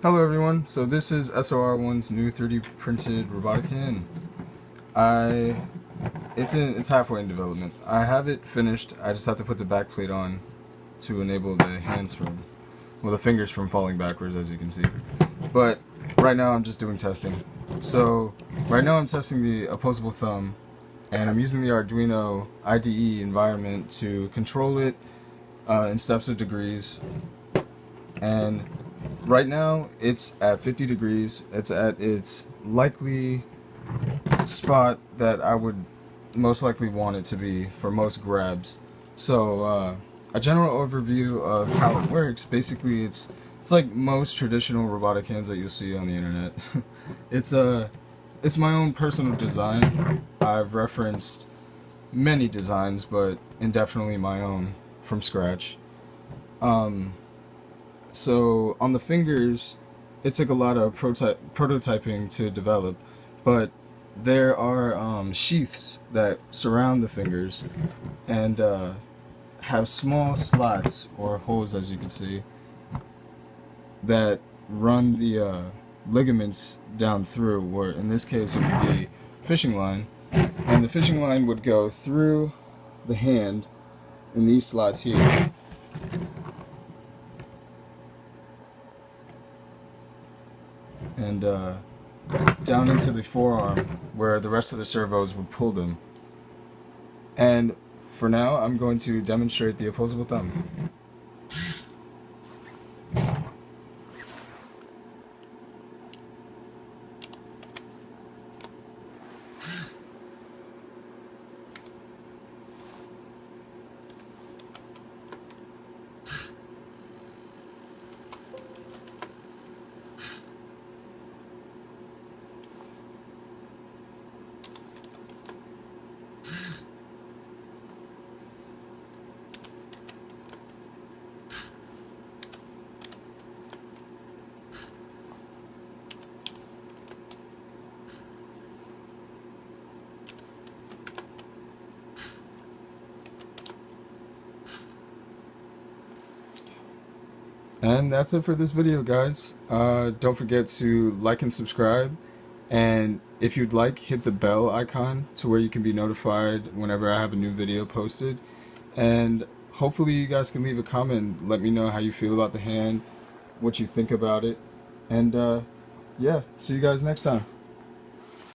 Hello everyone, so this is SOR1's new 3D printed robotic hand. It's halfway in development. I have it finished. I just have to put the back plate on to enable the hands the fingers from falling backwards, as you can see. But right now I'm just doing testing. So right now I'm testing the opposable thumb, and I'm using the Arduino IDE environment to control it in steps of degrees. And right now it's at 50 degrees. It's at its likely spot that I would most likely want it to be for most grabs. So a general overview of how it works. Basically it's like most traditional robotic hands that you'll see on the internet. It's my own personal design. I've referenced many designs, but indefinitely my own from scratch. So on the fingers, it took a lot of prototyping to develop, but there are sheaths that surround the fingers and have small slots or holes, as you can see, that run the ligaments down through, or in this case it would be fishing line, and the fishing line would go through the hand in these slots here. And down into the forearm where the rest of the servos would pull them. And for now, I'm going to demonstrate the opposable thumb. And that's it for this video, guys. Don't forget to like and subscribe, and if you'd like, hit the bell icon to where you can be notified whenever I have a new video posted. And hopefully you guys can leave a comment, let me know how you feel about the hand, what you think about it, and yeah, see you guys next time.